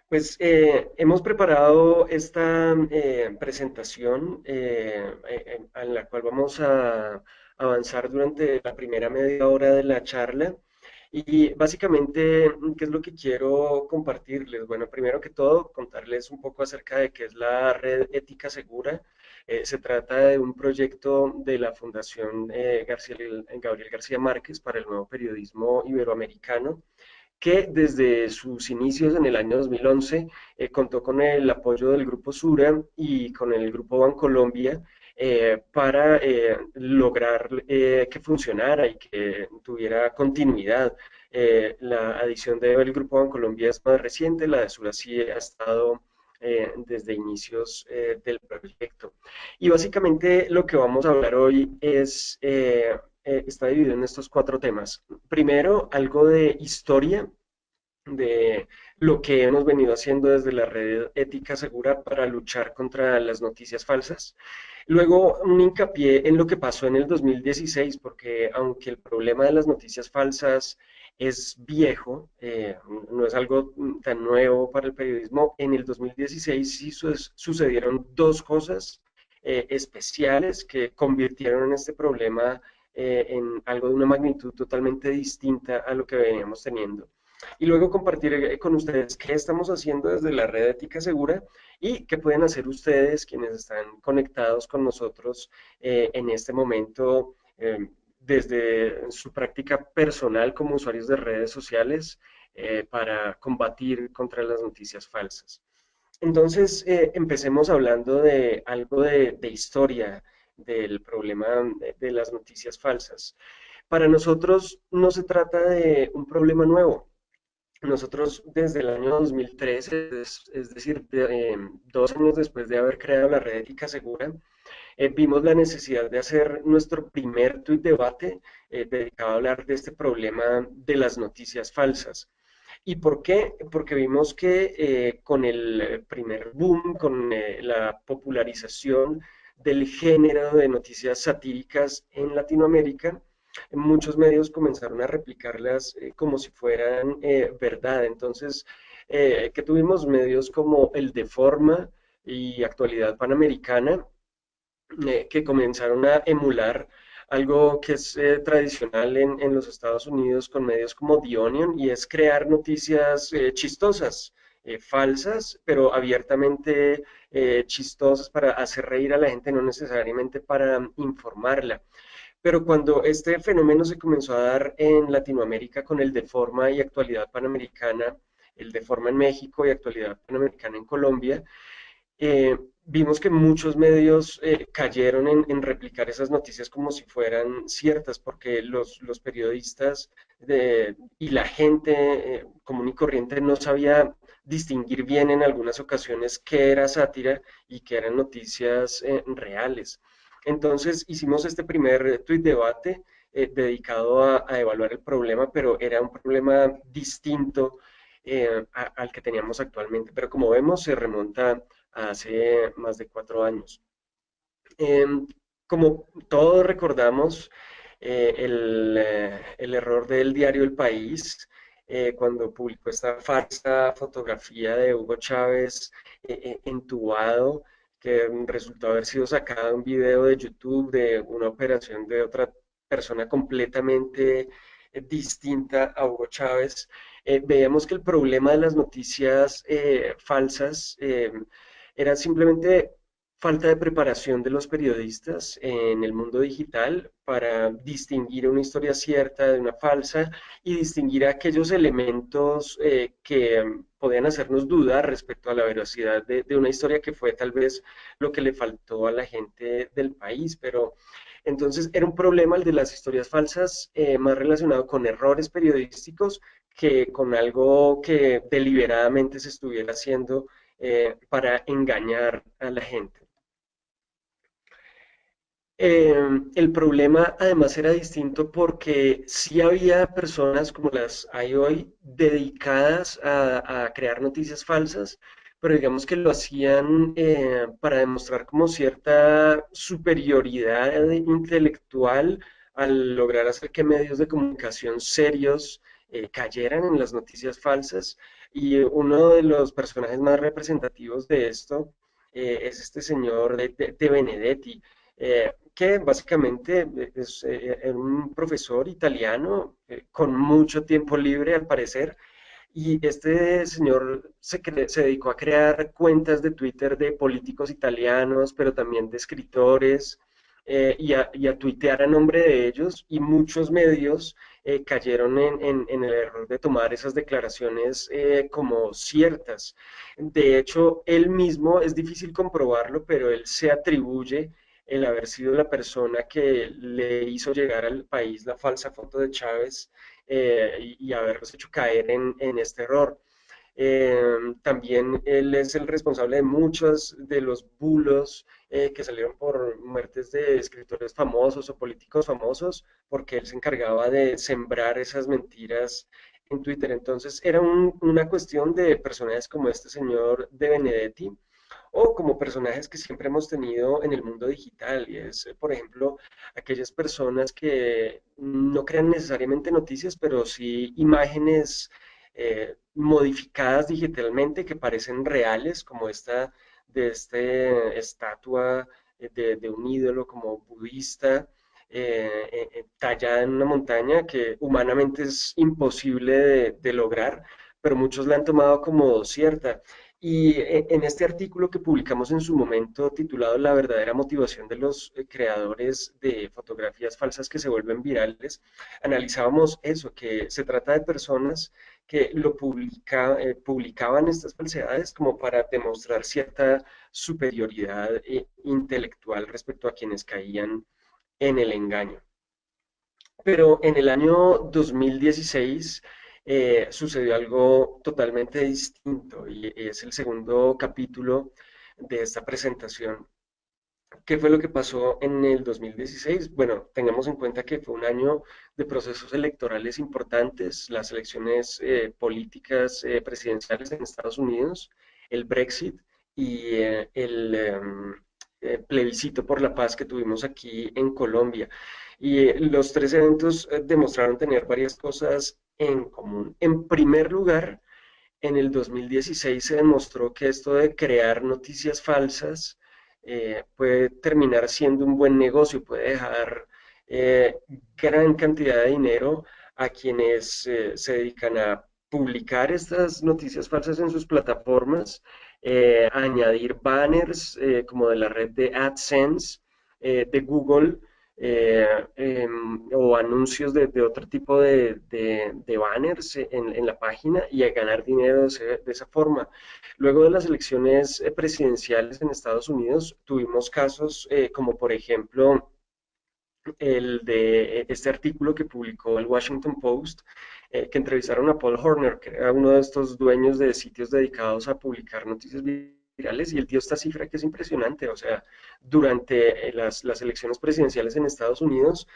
Pues hemos preparado esta presentación en la cual vamos a avanzar durante la primera media hora de la charla. Y básicamente, ¿qué es lo que quiero compartirles? Bueno, primero que todo, contarles un poco acerca de qué es la Red Ética Segura. Se trata de un proyecto de la Fundación Gabriel García Márquez para el nuevo periodismo iberoamericano que desde sus inicios en el año 2011 contó con el apoyo del Grupo Sura y con el Grupo Bancolombia para lograr que funcionara y que tuviera continuidad. La adición del Grupo Bancolombia es más reciente, la de Sura sí ha estado desde inicios del proyecto. Y básicamente lo que vamos a hablar hoy está dividido en estos cuatro temas. Primero, algo de historia de lo que hemos venido haciendo desde la red ética segura para luchar contra las noticias falsas. Luego, un hincapié en lo que pasó en el 2016, porque aunque el problema de las noticias falsas es viejo, no es algo tan nuevo para el periodismo, en el 2016 sí sucedieron dos cosas especiales que convirtieron en este problema en algo de una magnitud totalmente distinta a lo que veníamos teniendo y luego compartir con ustedes qué estamos haciendo desde la red ética segura y qué pueden hacer ustedes quienes están conectados con nosotros en este momento desde su práctica personal como usuarios de redes sociales para combatir contra las noticias falsas. Entonces, empecemos hablando de algo de historia del problema de las noticias falsas. Para nosotros no se trata de un problema nuevo, nosotros desde el año 2013, es decir, 2 años después de haber creado la red ética segura, vimos la necesidad de hacer nuestro primer tuit debate dedicado a hablar de este problema de las noticias falsas. ¿Y por qué? Porque vimos que con el primer boom, con la popularización del género de noticias satíricas en Latinoamérica, muchos medios comenzaron a replicarlas como si fueran verdad. Entonces, que tuvimos medios como el Deforma y Actualidad Panamericana, que comenzaron a emular algo que es tradicional en los Estados Unidos con medios como The Onion y es crear noticias chistosas, falsas, pero abiertamente chistosas para hacer reír a la gente, no necesariamente para informarla. Pero cuando este fenómeno se comenzó a dar en Latinoamérica con el Deforma y Actualidad Panamericana, el Deforma en México y Actualidad Panamericana en Colombia, vimos que muchos medios cayeron en replicar esas noticias como si fueran ciertas, porque los periodistas y la gente común y corriente no sabía distinguir bien en algunas ocasiones qué era sátira y qué eran noticias reales. Entonces hicimos este primer tuit debate dedicado a evaluar el problema, pero era un problema distinto al que teníamos actualmente. Pero como vemos, se remonta hace más de 4 años. Eh, Como todos recordamos, el error del diario El País, cuando publicó esta falsa fotografía de Hugo Chávez entubado, que resultó haber sido sacada de un video de YouTube de una operación de otra persona completamente distinta a Hugo Chávez. Veíamos que el problema de las noticias falsas era simplemente falta de preparación de los periodistas en el mundo digital para distinguir una historia cierta de una falsa y distinguir aquellos elementos que podían hacernos dudar respecto a la veracidad de una historia que fue tal vez lo que le faltó a la gente del país, pero entonces era un problema el de las historias falsas más relacionado con errores periodísticos que con algo que deliberadamente se estuviera haciendo para engañar a la gente. El problema además era distinto porque sí había personas como las hay hoy dedicadas a crear noticias falsas, pero digamos que lo hacían para demostrar como cierta superioridad intelectual al lograr hacer que medios de comunicación serios cayeran en las noticias falsas. Y uno de los personajes más representativos de esto es este señor de Benedetti, que básicamente es un profesor italiano con mucho tiempo libre al parecer, y este señor se dedicó a crear cuentas de Twitter de políticos italianos, pero también de escritores, y a tuitear a nombre de ellos, y muchos medios cayeron en el error de tomar esas declaraciones como ciertas. De hecho, él mismo, es difícil comprobarlo, pero él se atribuye el haber sido la persona que le hizo llegar al país la falsa foto de Chávez, y haberlos hecho caer en este error. También él es el responsable de muchos de los bulos que salieron por muertes de escritores famosos o políticos famosos, porque él se encargaba de sembrar esas mentiras en Twitter. Entonces era una cuestión de personajes como este señor de Benedetti, o como personajes que siempre hemos tenido en el mundo digital, y es, por ejemplo, aquellas personas que no crean necesariamente noticias, pero sí imágenes modificadas digitalmente que parecen reales, como esta de esta estatua de un ídolo como budista, tallada en una montaña que humanamente es imposible de lograr, pero muchos la han tomado como cierta. Y en este artículo que publicamos en su momento, titulado La verdadera motivación de los creadores de fotografías falsas que se vuelven virales, analizábamos eso, que se trata de personas que publicaban estas falsedades como para demostrar cierta superioridad intelectual respecto a quienes caían en el engaño. Pero en el año 2016 sucedió algo totalmente distinto, y es el segundo capítulo de esta presentación. ¿Qué fue lo que pasó en el 2016? Bueno, tengamos en cuenta que fue un año de procesos electorales importantes, las elecciones políticas presidenciales en Estados Unidos, el Brexit y el plebiscito por la paz que tuvimos aquí en Colombia. Y los tres eventos demostraron tener varias cosas en común. En primer lugar, en el 2016 se demostró que esto de crear noticias falsas puede terminar siendo un buen negocio, puede dejar eh, gran cantidad de dinero a quienes se dedican a publicar estas noticias falsas en sus plataformas, a añadir banners como de la red de AdSense de Google, o anuncios de otro tipo de banners en la página, y a ganar dinero de esa forma. Luego de las elecciones presidenciales en Estados Unidos, tuvimos casos como por ejemplo el de este artículo que publicó el Washington Post, que entrevistaron a Paul Horner, que era uno de estos dueños de sitios dedicados a publicar noticias virales, y él dio esta cifra que es impresionante. O sea, durante las elecciones presidenciales en Estados Unidos,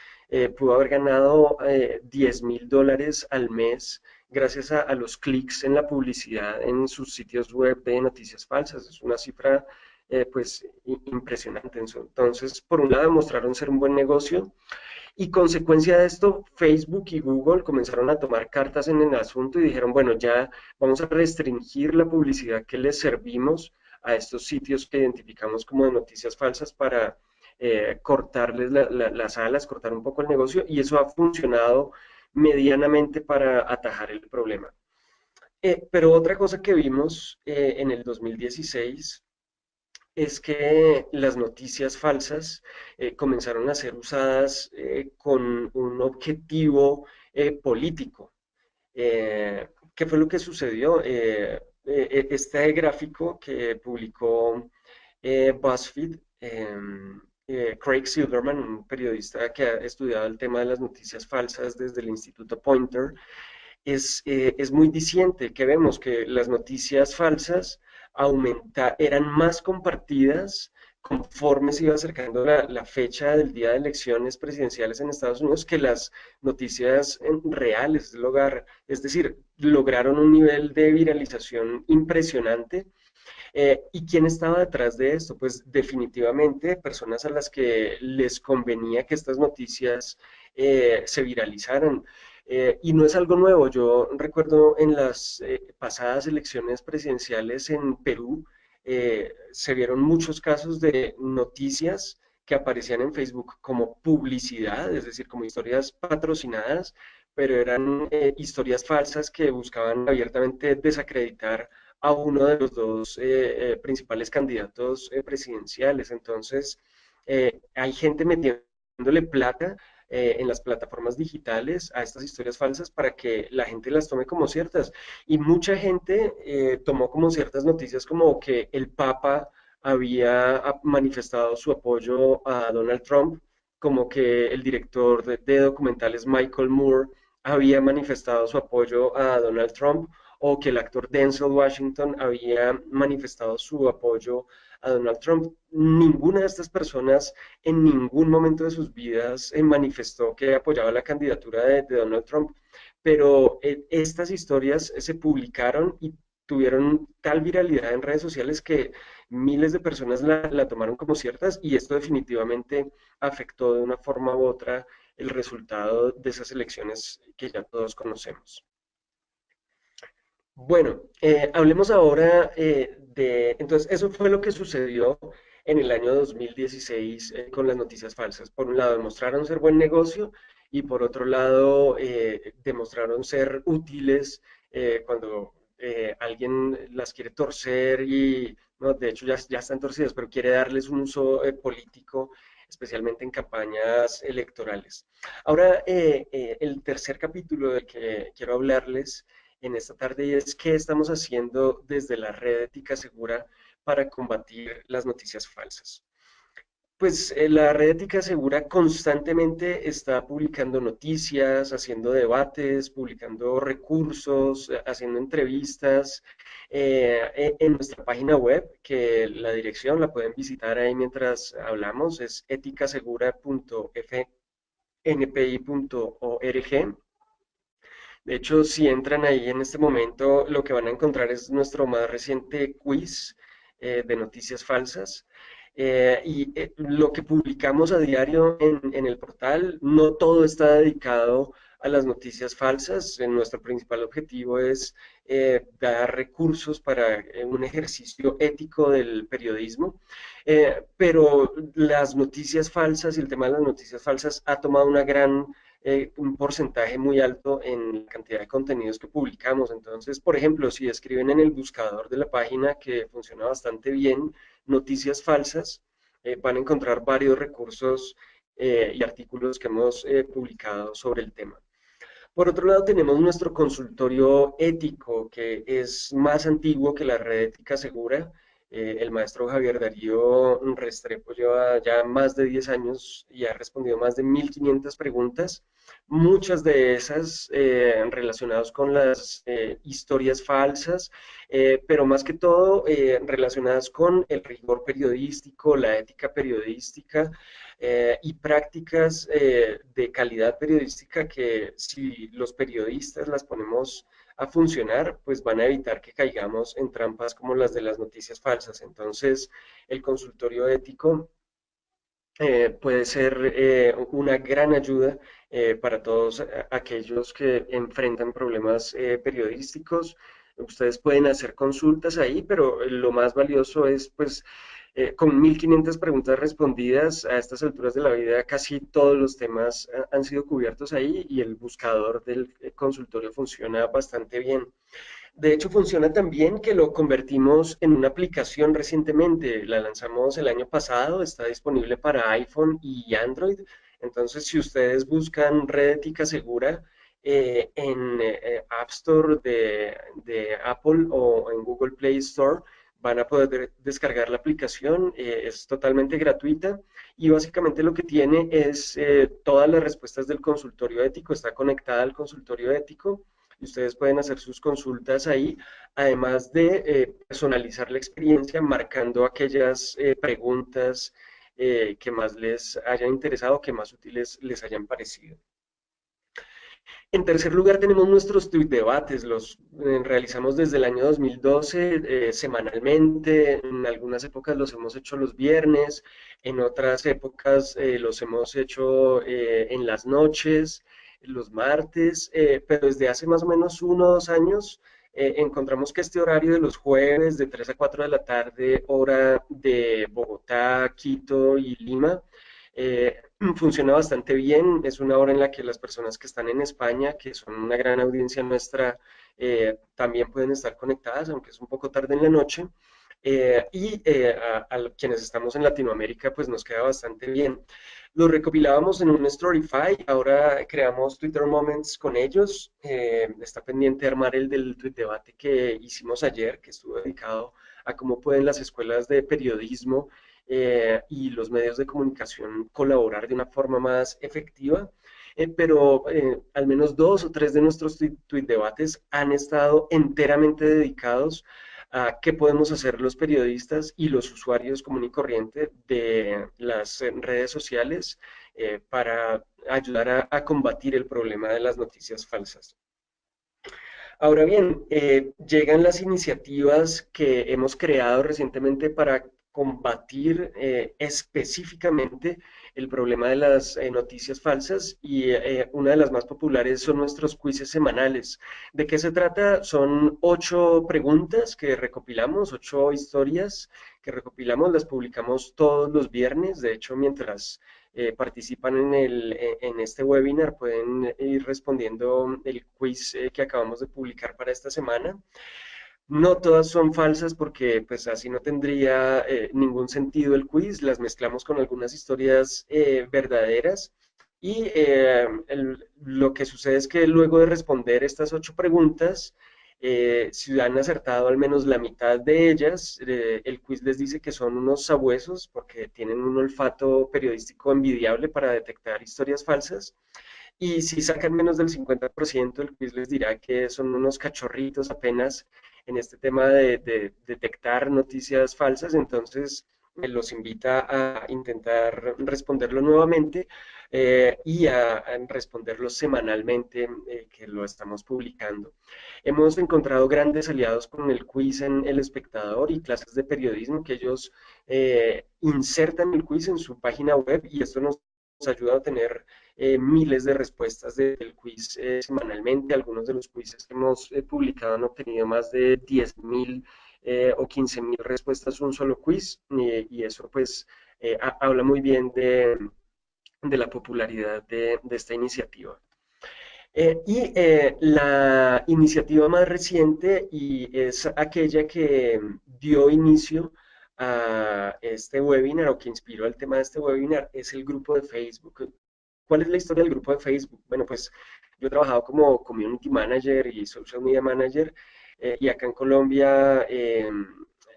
pudo haber ganado $10.000 al mes gracias a los clics en la publicidad en sus sitios web de noticias falsas. Es una cifra pues impresionante. Entonces, por un lado, demostraron ser un buen negocio, y consecuencia de esto, Facebook y Google comenzaron a tomar cartas en el asunto y dijeron, bueno, ya vamos a restringir la publicidad que les servimos a estos sitios que identificamos como de noticias falsas para cortarles las alas, cortar un poco el negocio, y eso ha funcionado medianamente para atajar el problema. Pero otra cosa que vimos en el 2016 es que las noticias falsas comenzaron a ser usadas con un objetivo político. ¿Qué fue lo que sucedió? Este gráfico que publicó BuzzFeed, Craig Silverman, un periodista que ha estudiado el tema de las noticias falsas desde el Instituto Poynter, es muy diciente, que vemos que las noticias falsas eran más compartidas conforme se iba acercando la fecha del día de elecciones presidenciales en Estados Unidos, que las noticias reales del hogar. Es decir, lograron un nivel de viralización impresionante. ¿Y quién estaba detrás de esto? Pues definitivamente personas a las que les convenía que estas noticias se viralizaran. Y no es algo nuevo. Yo recuerdo en las pasadas elecciones presidenciales en Perú, se vieron muchos casos de noticias que aparecían en Facebook como publicidad, es decir, como historias patrocinadas, pero eran historias falsas que buscaban abiertamente desacreditar a uno de los dos principales candidatos presidenciales. Entonces, hay gente metiéndole plata en las plataformas digitales a estas historias falsas para que la gente las tome como ciertas. Y mucha gente tomó como ciertas noticias como que el Papa había manifestado su apoyo a Donald Trump, como que el director de documentales Michael Moore había manifestado su apoyo a Donald Trump, o que el actor Denzel Washington había manifestado su apoyo a Donald Trump. Ninguna de estas personas en ningún momento de sus vidas manifestó que apoyaba la candidatura de Donald Trump, pero estas historias se publicaron y tuvieron tal viralidad en redes sociales que miles de personas la tomaron como ciertas, y esto definitivamente afectó de una forma u otra el resultado de esas elecciones que ya todos conocemos. Bueno, hablemos ahora entonces, eso fue lo que sucedió en el año 2016 con las noticias falsas. Por un lado, demostraron ser buen negocio, y por otro lado, demostraron ser útiles cuando alguien las quiere torcer y, no, de hecho ya están torcidas, pero quiere darles un uso político, especialmente en campañas electorales. Ahora, el tercer capítulo del que quiero hablarles en esta tarde, y es qué estamos haciendo desde la red ética segura para combatir las noticias falsas. Pues la red ética segura constantemente está publicando noticias, haciendo debates, publicando recursos, haciendo entrevistas en nuestra página web, que la dirección la pueden visitar ahí mientras hablamos, es eticasegura.fnpi.org. De hecho, si entran ahí en este momento, lo que van a encontrar es nuestro más reciente quiz de noticias falsas. Lo que publicamos a diario en el portal, no todo está dedicado a las noticias falsas. Nuestro principal objetivo es dar recursos para un ejercicio ético del periodismo, pero las noticias falsas y el tema de las noticias falsas ha tomado un porcentaje muy alto en la cantidad de contenidos que publicamos. Entonces, por ejemplo, si escriben en el buscador de la página, que funciona bastante bien, noticias falsas, van a encontrar varios recursos y artículos que hemos publicado sobre el tema. Por otro lado, tenemos nuestro consultorio ético, que es más antiguo que la red ética segura. El maestro Javier Darío Restrepo lleva ya más de 10 años y ha respondido más de 1.500 preguntas, muchas de esas relacionadas con las historias falsas, pero más que todo relacionadas con el rigor periodístico, la ética periodística, y prácticas de calidad periodística que, si los periodistas las ponemos a funcionar, pues van a evitar que caigamos en trampas como las de las noticias falsas. Entonces, el consultorio ético puede ser una gran ayuda para todos aquellos que enfrentan problemas periodísticos. Ustedes pueden hacer consultas ahí, pero lo más valioso es, pues, con 1.500 preguntas respondidas a estas alturas de la vida, casi todos los temas han sido cubiertos ahí, y el buscador del consultorio funciona bastante bien. De hecho, funciona tan bien que lo convertimos en una aplicación recientemente. La lanzamos el año pasado, está disponible para iPhone y Android. Entonces, si ustedes buscan Red Ética Segura en App Store de Apple o en Google Play Store, van a poder descargar la aplicación. Es totalmente gratuita, y básicamente lo que tiene es todas las respuestas del consultorio ético. Está conectada al consultorio ético y ustedes pueden hacer sus consultas ahí, además de personalizar la experiencia marcando aquellas preguntas que más les hayan interesado, que más útiles les hayan parecido. En tercer lugar, tenemos nuestros tweet debates, los realizamos desde el año 2012 semanalmente. En algunas épocas los hemos hecho los viernes, en otras épocas los hemos hecho en las noches. los martes, pero desde hace más o menos 1 o 2 años encontramos que este horario de los jueves de 3 a 4 de la tarde, hora de Bogotá, Quito y Lima, funciona bastante bien. Es una hora en la que las personas que están en España, que son una gran audiencia nuestra, también pueden estar conectadas, aunque es un poco tarde en la noche. A quienes estamos en Latinoamérica, pues nos queda bastante bien. Lo recopilábamos en un Storyfy, ahora creamos Twitter Moments con ellos. Está pendiente de armar el del tweet debate que hicimos ayer, que estuvo dedicado a cómo pueden las escuelas de periodismo y los medios de comunicación colaborar de una forma más efectiva. Pero al menos 2 o 3 de nuestros tweet debates han estado enteramente dedicados a qué podemos hacer los periodistas y los usuarios común y corriente de las redes sociales para ayudar a combatir el problema de las noticias falsas. Ahora bien, llegan las iniciativas que hemos creado recientemente para combatir específicamente el problema de las noticias falsas y una de las más populares son nuestros quizzes semanales. ¿De qué se trata? Son 8 preguntas que recopilamos, 8 historias que recopilamos, las publicamos todos los viernes. De hecho, mientras participan en este webinar, pueden ir respondiendo el quiz que acabamos de publicar para esta semana. No todas son falsas porque pues así no tendría ningún sentido el quiz, las mezclamos con algunas historias verdaderas y lo que sucede es que luego de responder estas 8 preguntas, si han acertado al menos la mitad de ellas, el quiz les dice que son unos sabuesos porque tienen un olfato periodístico envidiable para detectar historias falsas. Y si sacan menos del 50%, el quiz les dirá que son unos cachorritos apenas en este tema de detectar noticias falsas. Entonces, los invita a intentar responderlo nuevamente y a responderlo semanalmente, que lo estamos publicando. Hemos encontrado grandes aliados con el quiz en El Espectador y clases de periodismo que ellos insertan el quiz en su página web y esto nos ayuda a tener miles de respuestas del quiz semanalmente. Algunos de los quizzes que hemos publicado han obtenido más de 10.000 o 15.000 respuestas un solo quiz y eso pues habla muy bien de la popularidad de esta iniciativa. La iniciativa más reciente y es aquella que dio inicio a este webinar o que inspiró el tema de este webinar es el grupo de Facebook. ¿Cuál es la historia del grupo de Facebook? Bueno, pues yo he trabajado como community manager y social media manager y acá en Colombia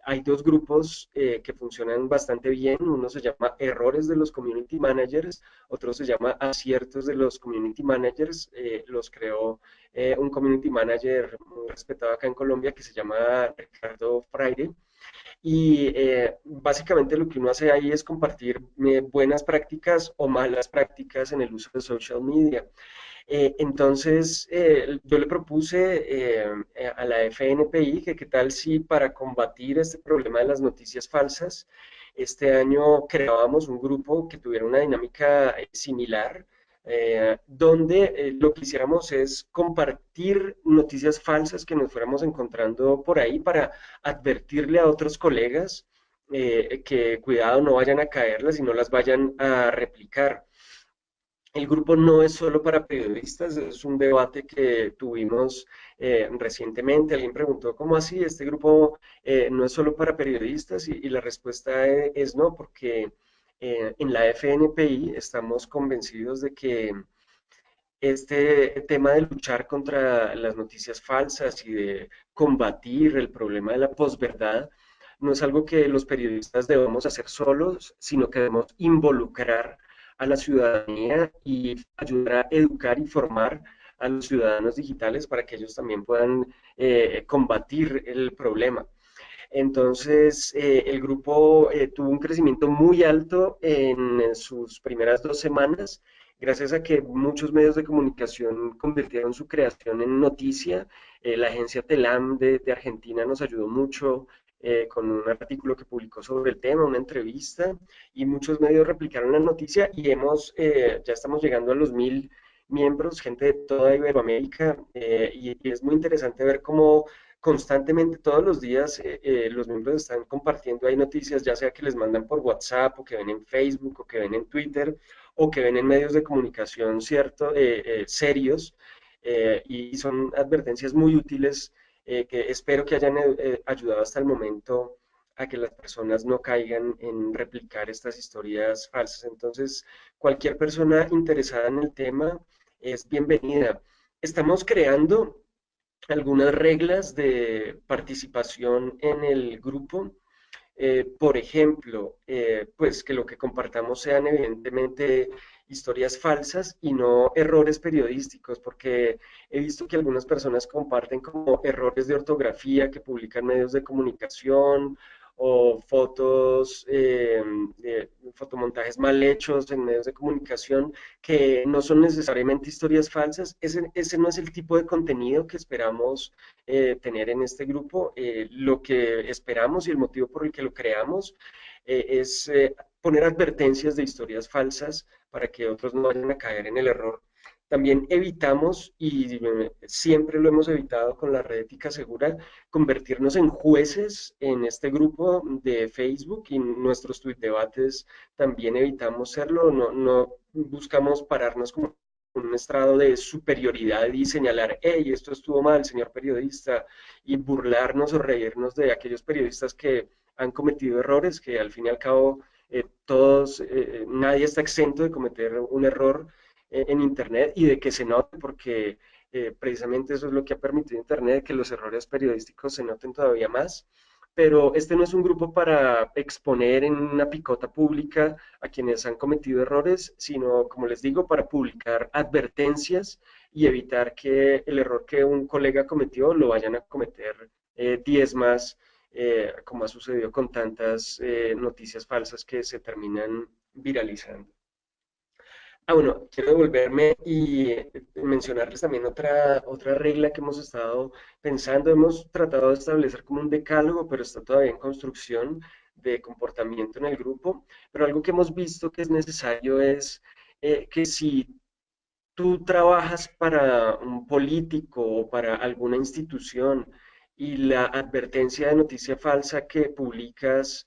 hay 2 grupos que funcionan bastante bien. Uno se llama Errores de los Community Managers, otro se llama Aciertos de los Community Managers. Los creó un community manager muy respetado acá en Colombia que se llama Ricardo Fraire. Y básicamente lo que uno hace ahí es compartir buenas prácticas o malas prácticas en el uso de social media. Entonces, yo le propuse a la FNPI que qué tal si para combatir este problema de las noticias falsas, este año creábamos un grupo que tuviera una dinámica similar, donde lo que hiciéramos es compartir noticias falsas que nos fuéramos encontrando por ahí para advertirle a otros colegas que cuidado no vayan a caerlas y no las vayan a replicar. El grupo no es solo para periodistas, es un debate que tuvimos recientemente. Alguien preguntó, ¿cómo así? Este grupo no es solo para periodistas y la respuesta es no, porque en la FNPI estamos convencidos de que este tema de luchar contra las noticias falsas y de combatir el problema de la posverdad no es algo que los periodistas debamos hacer solos, sino que debemos involucrar a la ciudadanía y ayudar a educar y formar a los ciudadanos digitales para que ellos también puedan combatir el problema. Entonces, el grupo tuvo un crecimiento muy alto en sus primeras 2 semanas, gracias a que muchos medios de comunicación convirtieron su creación en noticia. La agencia Telam de Argentina nos ayudó mucho con un artículo que publicó sobre el tema, una entrevista, y muchos medios replicaron la noticia y ya estamos llegando a los 1.000 miembros, gente de toda Iberoamérica, y es muy interesante ver cómo constantemente todos los días los miembros están compartiendo ahí noticias, ya sea que les mandan por WhatsApp o que ven en Facebook o que ven en Twitter o que ven en medios de comunicación cierto, serios, y son advertencias muy útiles que espero que hayan ayudado hasta el momento a que las personas no caigan en replicar estas historias falsas. Entonces, cualquier persona interesada en el tema es bienvenida. Estamos creando algunas reglas de participación en el grupo. Por ejemplo, pues que lo que compartamos sean evidentemente historias falsas y no errores periodísticos, porque he visto que algunas personas comparten como errores de ortografía que publican medios de comunicación o fotos, fotomontajes mal hechos en medios de comunicación que no son necesariamente historias falsas. Ese no es el tipo de contenido que esperamos tener en este grupo. Lo que esperamos y el motivo por el que lo creamos es poner advertencias de historias falsas para que otros no vayan a caer en el error. También evitamos, y siempre lo hemos evitado con la red ética segura, convertirnos en jueces en este grupo de Facebook, y nuestros tweet debates también evitamos serlo. No buscamos pararnos como un estrado de superioridad y señalar, hey, esto estuvo mal, señor periodista, y burlarnos o reírnos de aquellos periodistas que han cometido errores, que al fin y al cabo nadie está exento de cometer un error en Internet y de que se note, porque precisamente eso es lo que ha permitido Internet, que los errores periodísticos se noten todavía más. Pero este no es un grupo para exponer en una picota pública a quienes han cometido errores, sino, como les digo, para publicar advertencias y evitar que el error que un colega cometió lo vayan a cometer 10 más, como ha sucedido con tantas noticias falsas que se terminan viralizando. Bueno, quiero devolverme y mencionarles también otra regla que hemos estado pensando. Hemos tratado de establecer como un decálogo, pero está todavía en construcción de comportamiento en el grupo. Pero algo que hemos visto que es necesario es que si tú trabajas para un político o para alguna institución y la advertencia de noticia falsa que publicas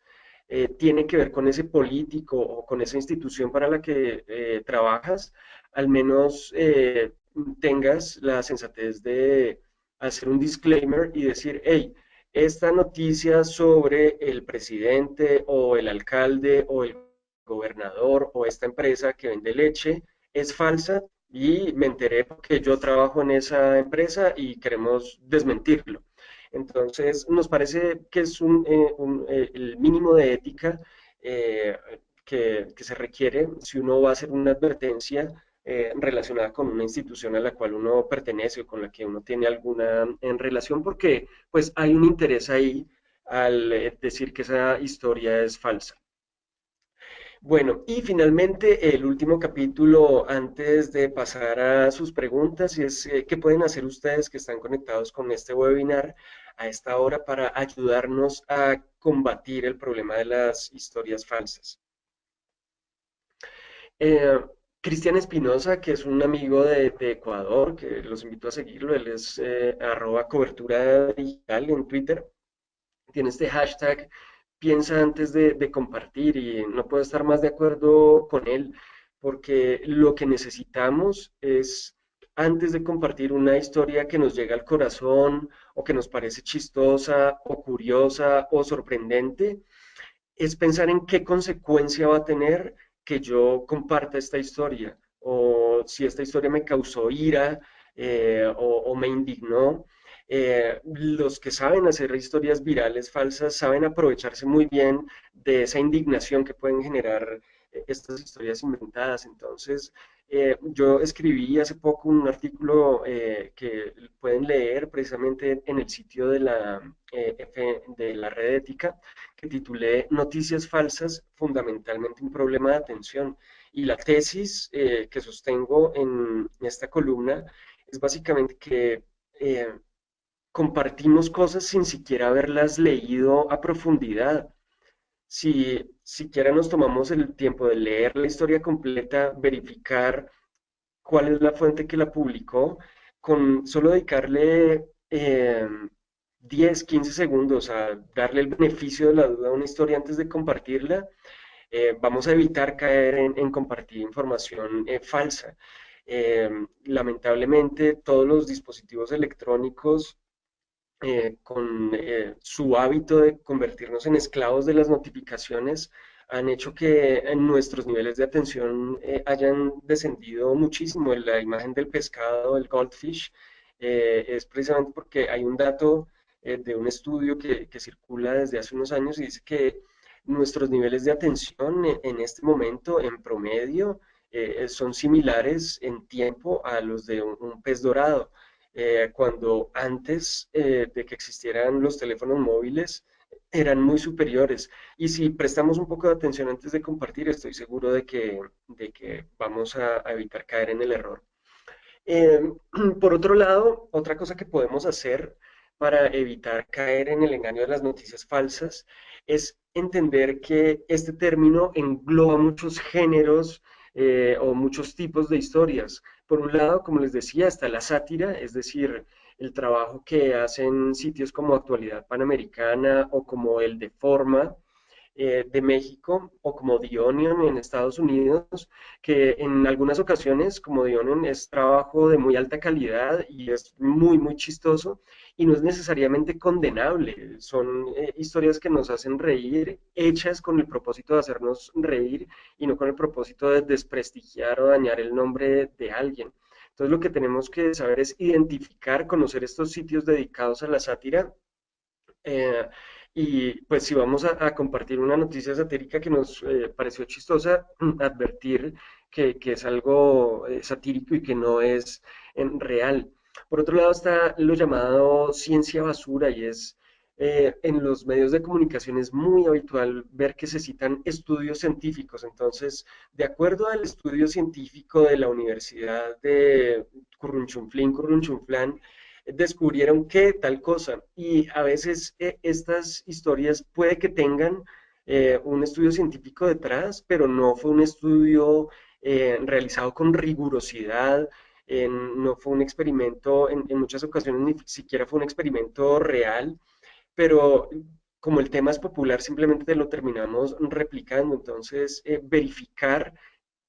tiene que ver con ese político o con esa institución para la que trabajas, al menos tengas la sensatez de hacer un disclaimer y decir, hey, esta noticia sobre el presidente o el alcalde o el gobernador o esta empresa que vende leche es falsa y me enteré porque yo trabajo en esa empresa y queremos desmentirlo. Entonces, nos parece que es el mínimo de ética eh, que se requiere si uno va a hacer una advertencia relacionada con una institución a la cual uno pertenece o con la que uno tiene alguna en relación, porque pues hay un interés ahí al decir que esa historia es falsa. Bueno, y finalmente el último capítulo antes de pasar a sus preguntas y es qué pueden hacer ustedes que están conectados con este webinar a esta hora para ayudarnos a combatir el problema de las historias falsas. Eh, Cristian Espinosa, que es un amigo de Ecuador, que los invito a seguirlo, él es @cobertura digital en Twitter, tiene este hashtag piensa antes de compartir y no puedo estar más de acuerdo con él porque lo que necesitamos es antes de compartir una historia que nos llega al corazón o que nos parece chistosa o curiosa o sorprendente, es pensar en qué consecuencia va a tener que yo comparta esta historia, o si esta historia me causó ira o me indignó. Los que saben hacer historias virales falsas saben aprovecharse muy bien de esa indignación que pueden generar estas historias inventadas. Entonces, yo escribí hace poco un artículo que pueden leer precisamente en el sitio de de la red ética, que titulé Noticias falsas, fundamentalmente un problema de atención. Y la tesis que sostengo en esta columna es básicamente que compartimos cosas sin siquiera haberlas leído a profundidad. Si siquiera nos tomamos el tiempo de leer la historia completa, verificar cuál es la fuente que la publicó, con solo dedicarle 10, 15 segundos a darle el beneficio de la duda a una historia antes de compartirla, vamos a evitar caer en compartir información falsa. Lamentablemente, todos los dispositivos electrónicos con su hábito de convertirnos en esclavos de las notificaciones han hecho que nuestros niveles de atención hayan descendido muchísimo. La imagen del pescado, el goldfish, es precisamente porque hay un dato de un estudio que circula desde hace unos años y dice que nuestros niveles de atención en este momento, en promedio, son similares en tiempo a los de un pez dorado cuando antes de que existieran los teléfonos móviles eran muy superiores. Y si prestamos un poco de atención antes de compartir, estoy seguro de que vamos a evitar caer en el error. Eh, por otro lado, otra cosa que podemos hacer para evitar caer en el engaño de las noticias falsas es entender que este término engloba muchos géneros o muchos tipos de historias. Por un lado, como les decía, está la sátira, es decir, el trabajo que hacen sitios como Actualidad Panamericana o como el de Forma, de México o como The Onion en Estados Unidos, que en algunas ocasiones, como The Onion, es trabajo de muy alta calidad y es muy, muy chistoso y no es necesariamente condenable. Son historias que nos hacen reír, hechas con el propósito de hacernos reír y no con el propósito de desprestigiar o dañar el nombre de alguien. Entonces lo que tenemos que saber es identificar, conocer estos sitios dedicados a la sátira eh, y pues si vamos a compartir una noticia satírica que nos pareció chistosa, advertir que es algo satírico y que no es real. Por otro lado está lo llamado ciencia basura y es en los medios de comunicación es muy habitual ver que se citan estudios científicos. Entonces, de acuerdo al estudio científico de la Universidad de Currunchunflin, Currunchunflán, descubrieron que tal cosa. Y a veces estas historias puede que tengan un estudio científico detrás, pero no fue un estudio realizado con rigurosidad, no fue un experimento, en muchas ocasiones ni siquiera fue un experimento real, pero como el tema es popular, simplemente lo terminamos replicando. Entonces, verificar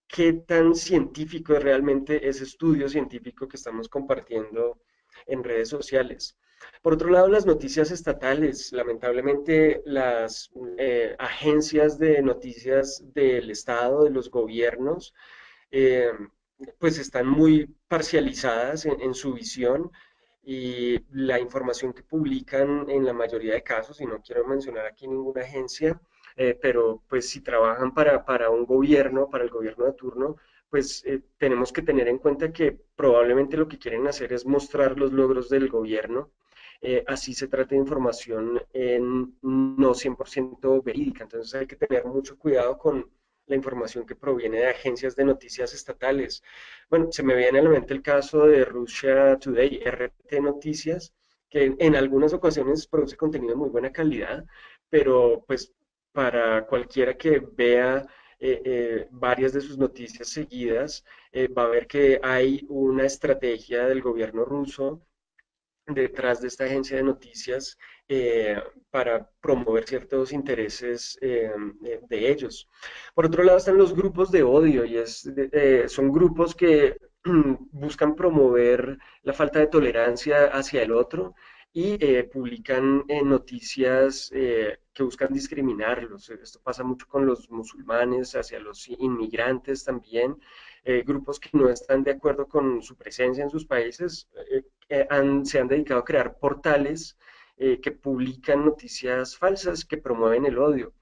qué tan científico es realmente ese estudio científico que estamos compartiendo en redes sociales. Por otro lado, las noticias estatales, lamentablemente las agencias de noticias del Estado, de los gobiernos, eh, pues están muy parcializadas en su visión y la información que publican en la mayoría de casos, y no quiero mencionar aquí ninguna agencia, pero pues si trabajan para un gobierno, para el gobierno de turno, pues tenemos que tener en cuenta que probablemente lo que quieren hacer es mostrar los logros del gobierno, así se trata de información no 100% verídica, entonces hay que tener mucho cuidado con la información que proviene de agencias de noticias estatales. Bueno, se me viene a la mente el caso de Russia Today, RT Noticias, que en algunas ocasiones produce contenido de muy buena calidad, pero pues para cualquiera que vea varias de sus noticias seguidas, va a ver que hay una estrategia del gobierno ruso detrás de esta agencia de noticias para promover ciertos intereses de ellos. Por otro lado están los grupos de odio y son grupos que buscan promover la falta de tolerancia hacia el otro y publican noticias que buscan discriminarlos. Esto pasa mucho con los musulmanes, hacia los inmigrantes también, grupos que no están de acuerdo con su presencia en sus países, se han dedicado a crear portales que publican noticias falsas que promueven el odio.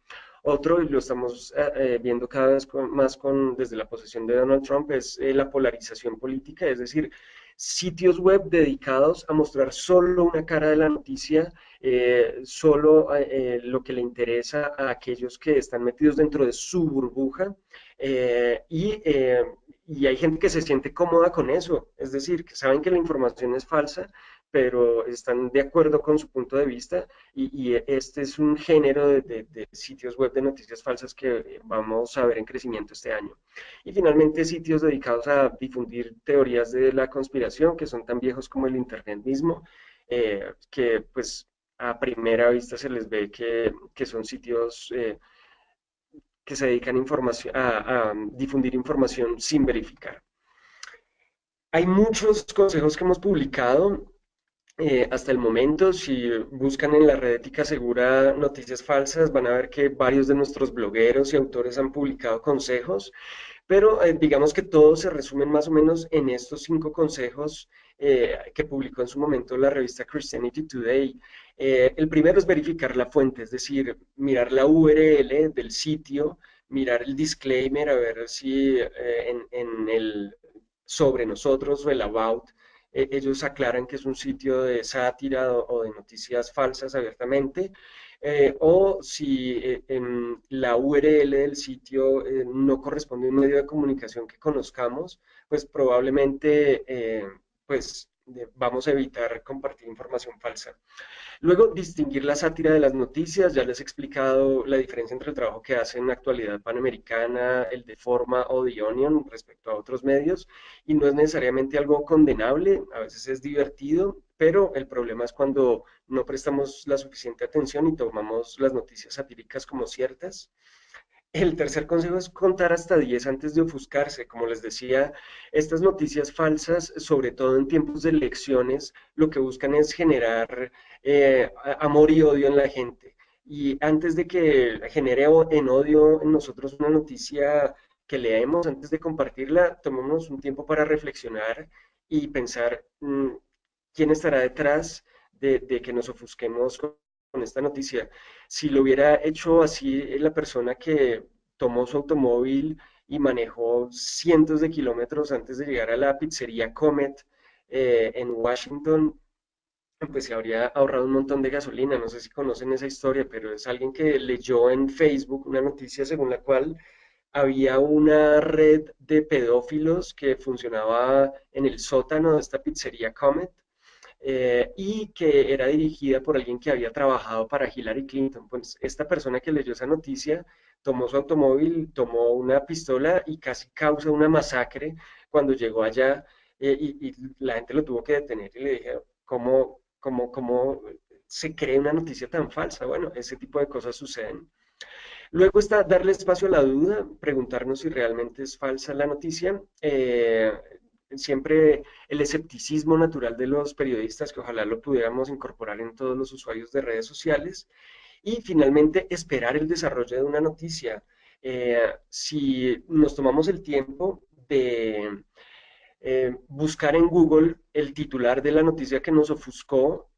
Otro, y lo estamos viendo cada vez más desde la posesión de Donald Trump, es la polarización política, es decir, sitios web dedicados a mostrar solo una cara de la noticia, solo lo que le interesa a aquellos que están metidos dentro de su burbuja y hay gente que se siente cómoda con eso, es decir, que saben que la información es falsa, pero están de acuerdo con su punto de vista y este es un género de sitios web de noticias falsas que vamos a ver en crecimiento este año. Y finalmente sitios dedicados a difundir teorías de la conspiración que son tan viejos como el Internet mismo, que pues a primera vista se les ve que son sitios que se dedican a difundir información sin verificar. Hay muchos consejos que hemos publicado hasta el momento. Si buscan en la red Ética Segura noticias falsas, van a ver que varios de nuestros blogueros y autores han publicado consejos, pero digamos que todos se resumen más o menos en estos 5 consejos que publicó en su momento la revista Christianity Today. El primero es verificar la fuente, es decir, mirar la URL del sitio, mirar el disclaimer, a ver si en el sobre nosotros o el about ellos aclaran que es un sitio de sátira o de noticias falsas abiertamente, o si en la URL del sitio no corresponde a un medio de comunicación que conozcamos, pues probablemente vamos a evitar compartir información falsa. Luego, distinguir la sátira de las noticias. Ya les he explicado la diferencia entre el trabajo que hace en Actualidad Panamericana, el de Forma o The Onion respecto a otros medios, y no es necesariamente algo condenable, a veces es divertido, pero el problema es cuando no prestamos la suficiente atención y tomamos las noticias satíricas como ciertas. El tercer consejo es contar hasta 10 antes de ofuscarse. Como les decía, estas noticias falsas, sobre todo en tiempos de elecciones, lo que buscan es generar amor y odio en la gente. Y antes de que genere en odio en nosotros una noticia que leemos, antes de compartirla, tomémonos un tiempo para reflexionar y pensar quién estará detrás de que nos ofusquemos con esta noticia. Si lo hubiera hecho así la persona que tomó su automóvil y manejó cientos de kilómetros antes de llegar a la pizzería Comet en Washington, pues se habría ahorrado un montón de gasolina. No sé si conocen esa historia, pero es alguien que leyó en Facebook una noticia según la cual había una red de pedófilos que funcionaba en el sótano de esta pizzería Comet y que era dirigida por alguien que había trabajado para Hillary Clinton. Pues esta persona que leyó esa noticia tomó su automóvil, tomó una pistola y casi causa una masacre cuando llegó allá y la gente lo tuvo que detener y le dije, ¿cómo se cree una noticia tan falsa? Bueno, ese tipo de cosas suceden. Luego está darle espacio a la duda, preguntarnos si realmente es falsa la noticia. Siempre el escepticismo natural de los periodistas, que ojalá lo pudiéramos incorporar en todos los usuarios de redes sociales. Y finalmente, esperar el desarrollo de una noticia. Si nos tomamos el tiempo de buscar en Google el titular de la noticia que nos ofuscó,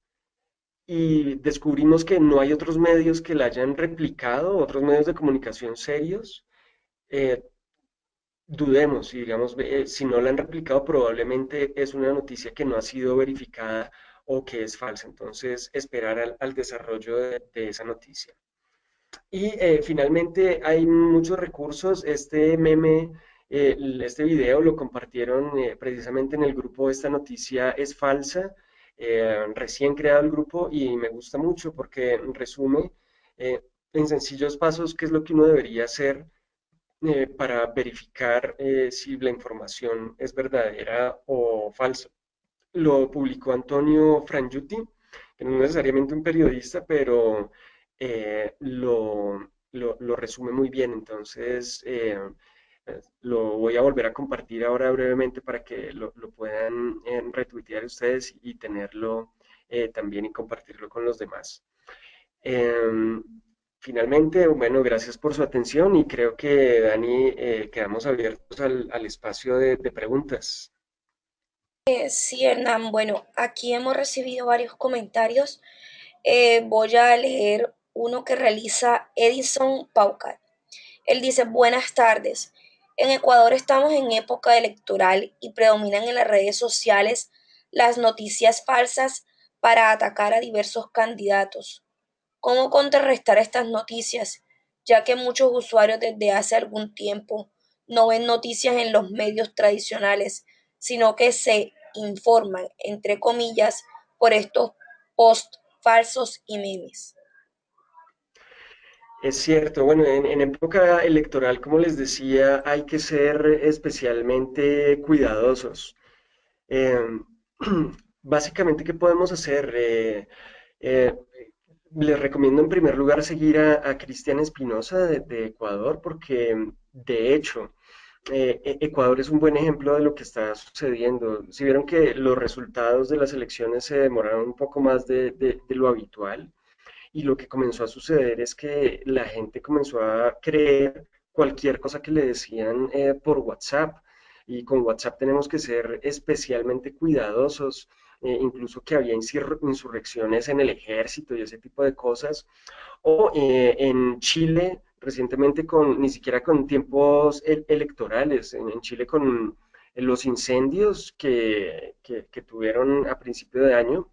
y descubrimos que no hay otros medios que la hayan replicado, otros medios de comunicación serios, eh, dudemos y digamos, si no la han replicado, probablemente es una noticia que no ha sido verificada o que es falsa. Entonces, esperar al desarrollo de esa noticia. Y finalmente hay muchos recursos. Este meme, este video lo compartieron precisamente en el grupo Esta noticia es falsa, recién creado el grupo y me gusta mucho porque resume eh, en sencillos pasos qué es lo que uno debería hacer para verificar si la información es verdadera o falsa. Lo publicó Antonio Frangiuti, que no es necesariamente un periodista, pero lo resume muy bien. Entonces, lo voy a volver a compartir ahora brevemente para que lo puedan retuitear ustedes y tenerlo también y compartirlo con los demás. Em, Finalmente, bueno, gracias por su atención y creo que Dani, quedamos abiertos al espacio de preguntas. Sí, Hernán, bueno, aquí hemos recibido varios comentarios. Voy a leer uno que realiza Edison Paucar. Él dice, buenas tardes. En Ecuador estamos en época electoral y predominan en las redes sociales las noticias falsas para atacar a diversos candidatos. ¿Cómo contrarrestar estas noticias? Ya que muchos usuarios desde hace algún tiempo no ven noticias en los medios tradicionales, sino que se informan, entre comillas, por estos posts falsos y memes. Es cierto, bueno, en época electoral, como les decía, hay que ser especialmente cuidadosos. Eh, Básicamente, ¿qué podemos hacer? Eh, Les recomiendo en primer lugar seguir a Cristian Espinosa de Ecuador, porque de hecho Ecuador es un buen ejemplo de lo que está sucediendo. Si vieron que los resultados de las elecciones se demoraron un poco más de lo habitual, y lo que comenzó a suceder es que la gente comenzó a creer cualquier cosa que le decían por WhatsApp. Y con WhatsApp tenemos que ser especialmente cuidadosos, incluso que había insurrecciones en el ejército y ese tipo de cosas. O en Chile, recientemente, ni siquiera con tiempos electorales, en Chile con los incendios que tuvieron a principio de año,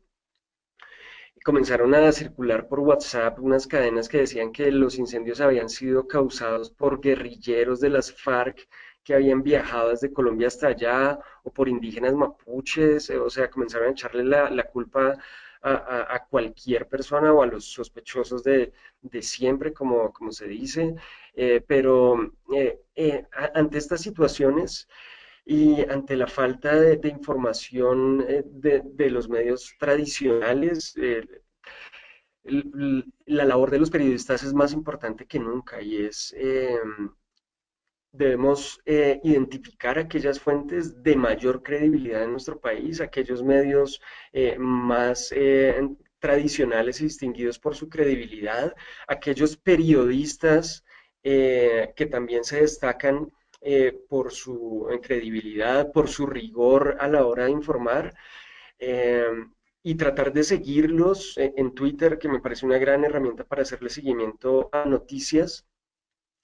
comenzaron a circular por WhatsApp unas cadenas que decían que los incendios habían sido causados por guerrilleros de las FARC que habían viajado desde Colombia hasta allá, o por indígenas mapuches. O sea, comenzaron a echarle la culpa a cualquier persona o a los sospechosos de siempre, como se dice. Pero ante estas situaciones, y ante la falta de información de los medios tradicionales, la labor de los periodistas es más importante que nunca, y debemos identificar aquellas fuentes de mayor credibilidad en nuestro país, aquellos medios más tradicionales y distinguidos por su credibilidad, aquellos periodistas que también se destacan por su credibilidad, por su rigor a la hora de informar. eh, y tratar de seguirlos en Twitter, que me parece una gran herramienta para hacerle seguimiento a noticias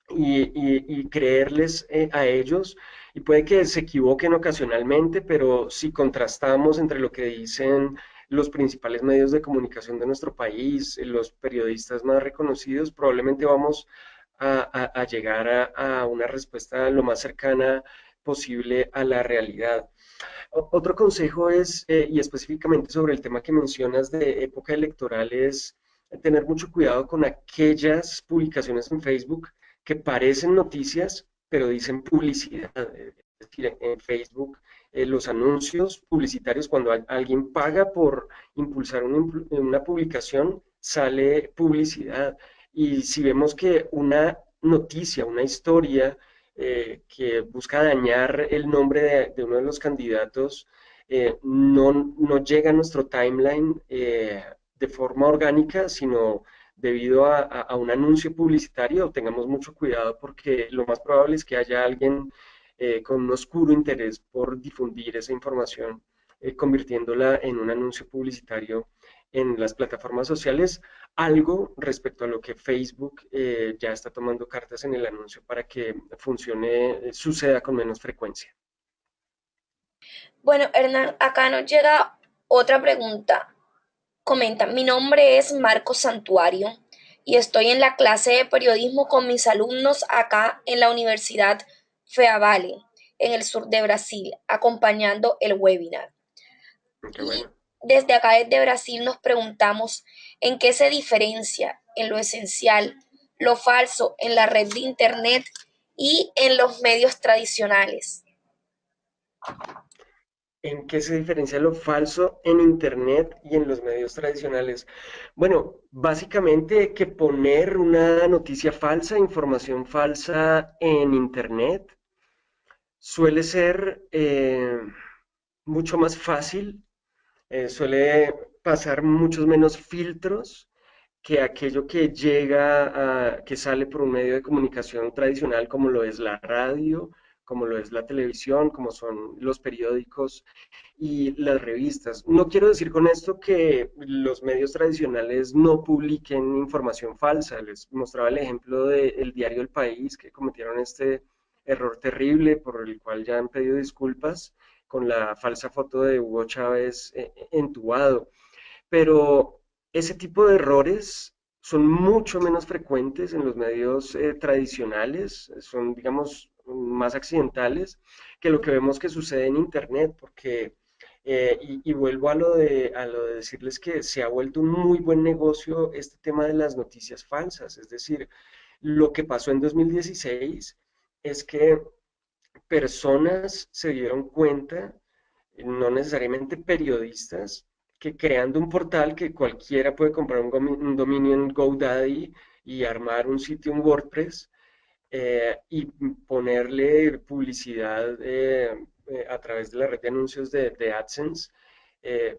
y creerles a ellos. Y puede que se equivoquen ocasionalmente, pero si contrastamos entre lo que dicen los principales medios de comunicación de nuestro país, los periodistas más reconocidos, probablemente vamos a llegar a una respuesta lo más cercana posible a la realidad. Otro consejo es, y específicamente sobre el tema que mencionas de época electoral, es tener mucho cuidado con aquellas publicaciones en Facebook que parecen noticias, pero dicen publicidad. Es decir, en Facebook, los anuncios publicitarios, cuando alguien paga por impulsar una publicación, sale publicidad. Y si vemos que una noticia, una historia, que busca dañar el nombre de uno de los candidatos, no llega a nuestro timeline de forma orgánica, sino debido a un anuncio publicitario. Tengamos mucho cuidado, porque lo más probable es que haya alguien con un oscuro interés por difundir esa información, convirtiéndola en un anuncio publicitario en las plataformas sociales, algo respecto a lo que Facebook ya está tomando cartas en el anuncio para que funcione, suceda con menos frecuencia. Bueno, Hernán, acá nos llega otra pregunta. Comenta, mi nombre es Marco Santuario y estoy en la clase de periodismo con mis alumnos acá en la Universidad Feavale, en el sur de Brasil, acompañando el webinar. Qué Y bueno. desde acá, desde Brasil, nos preguntamos en qué se diferencia en lo esencial, lo falso en la red de Internet y en los medios tradicionales. ¿En qué se diferencia lo falso en Internet y en los medios tradicionales? Bueno, básicamente que poner una noticia falsa, información falsa en Internet suele ser mucho más fácil, suele pasar muchos menos filtros que aquello que que sale por un medio de comunicación tradicional, como lo es la radio, como lo es la televisión, como son los periódicos y las revistas. No quiero decir con esto que los medios tradicionales no publiquen información falsa. Les mostraba el ejemplo del diario El País, que cometieron este error terrible por el cual ya han pedido disculpas, con la falsa foto de Hugo Chávez entubado. Pero ese tipo de errores son mucho menos frecuentes en los medios tradicionales, son, digamos, más accidentales que lo que vemos que sucede en Internet, porque Y vuelvo a lo de decirles que se ha vuelto un muy buen negocio este tema de las noticias falsas. Es decir, lo que pasó en 2016 es que personas se dieron cuenta, no necesariamente periodistas, que creando un portal que cualquiera puede comprar un dominio en GoDaddy y armar un sitio en WordPress, y ponerle publicidad a través de la red de anuncios de AdSense. eh,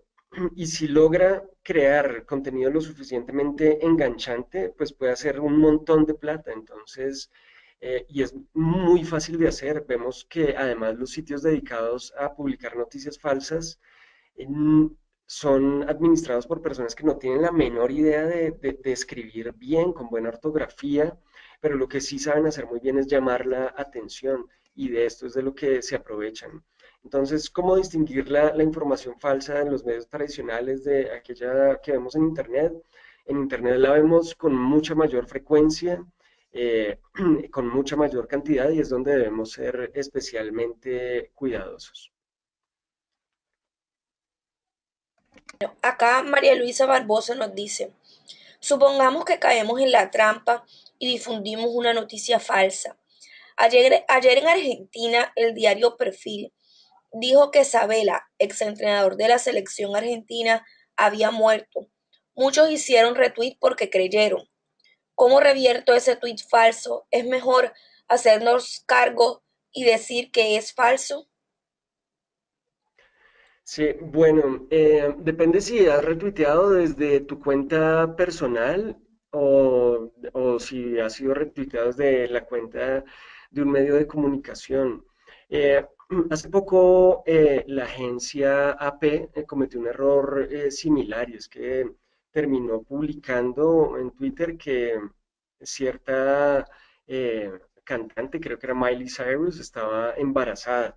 y si logra crear contenido lo suficientemente enganchante, pues puede hacer un montón de plata. Entonces, y es muy fácil de hacer. Vemos que además los sitios dedicados a publicar noticias falsas en- son administrados por personas que no tienen la menor idea de escribir bien, con buena ortografía, pero lo que sí saben hacer muy bien es llamar la atención y de esto es de lo que se aprovechan. Entonces, ¿cómo distinguir la información falsa en los medios tradicionales de aquella que vemos en Internet? En Internet la vemos con mucha mayor frecuencia, con mucha mayor cantidad y es donde debemos ser especialmente cuidadosos. Acá María Luisa Barbosa nos dice, supongamos que caemos en la trampa y difundimos una noticia falsa. Ayer en Argentina, el diario Perfil dijo que Sabela, exentrenador de la selección argentina, había muerto. Muchos hicieron retweet porque creyeron. ¿Cómo revierto ese tweet falso? ¿Es mejor hacernos cargo y decir que es falso? Sí, bueno, depende si has retuiteado desde tu cuenta personal o si ha sido retuiteado desde la cuenta de un medio de comunicación. Eh, Hace poco la agencia AP cometió un error similar y es que terminó publicando en Twitter que cierta cantante, creo que era Miley Cyrus, estaba embarazada.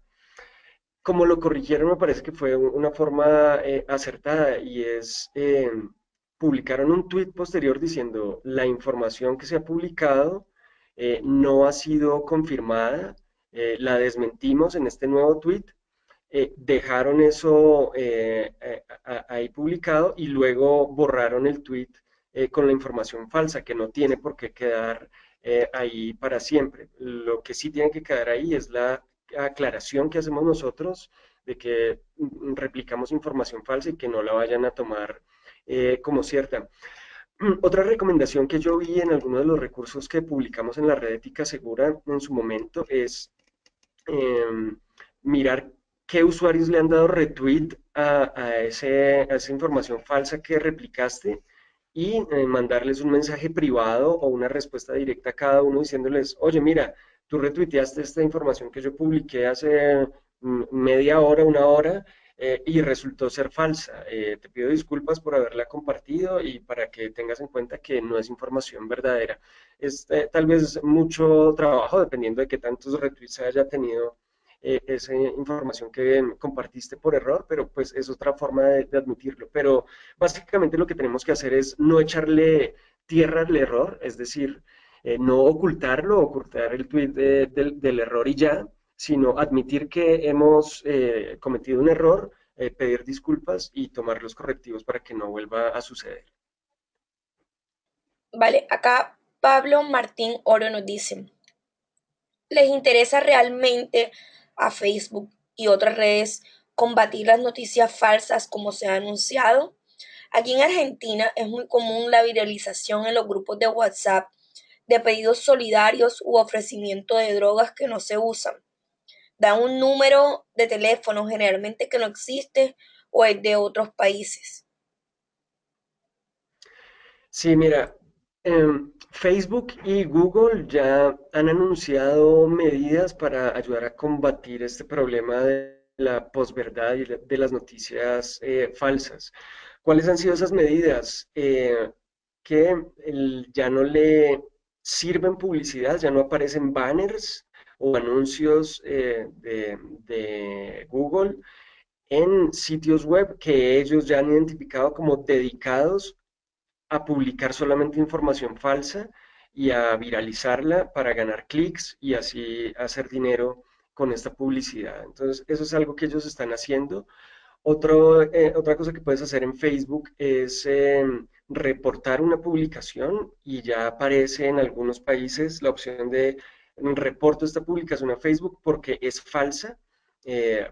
Como lo corrigieron, me parece que fue una forma acertada y es, publicaron un tuit posterior diciendo la información que se ha publicado no ha sido confirmada, la desmentimos en este nuevo tuit, dejaron eso ahí publicado y luego borraron el tweet con la información falsa que no tiene por qué quedar ahí para siempre. Lo que sí tiene que quedar ahí es la aclaración que hacemos nosotros de que replicamos información falsa y que no la vayan a tomar como cierta. Otra recomendación que yo vi en algunos de los recursos que publicamos en la red Ética Segura en su momento es eh, mirar qué usuarios le han dado retweet a esa información falsa que replicaste y mandarles un mensaje privado o una respuesta directa a cada uno diciéndoles, oye, mira, tú retuiteaste esta información que yo publiqué hace media hora, una hora, y resultó ser falsa. Te pido disculpas por haberla compartido y para que tengas en cuenta que no es información verdadera. Es tal vez mucho trabajo dependiendo de qué tantos retweets haya tenido esa información que compartiste por error, pero pues es otra forma de admitirlo. Pero básicamente lo que tenemos que hacer es no echarle tierra al error, es decir, no ocultarlo, ocultar el tweet del error y ya, sino admitir que hemos cometido un error, pedir disculpas y tomar los correctivos para que no vuelva a suceder. Vale, acá Pablo Martín Oro nos dice, ¿les interesa realmente a Facebook y otras redes combatir las noticias falsas como se ha anunciado? Aquí en Argentina es muy común la viralización en los grupos de WhatsApp de pedidos solidarios u ofrecimiento de drogas que no se usan. Dan un número de teléfono generalmente que no existe o es de otros países. Sí, mira, Facebook y Google ya han anunciado medidas para ayudar a combatir este problema de la posverdad y de las noticias falsas. ¿Cuáles han sido esas medidas? Que ya no le sirven publicidad, ya no aparecen banners o anuncios de Google en sitios web que ellos ya han identificado como dedicados a publicar solamente información falsa y a viralizarla para ganar clics y así hacer dinero con esta publicidad. Entonces, eso es algo que ellos están haciendo. Otra cosa que puedes hacer en Facebook es reportar una publicación y ya aparece en algunos países la opción de reporto esta publicación a Facebook porque es falsa,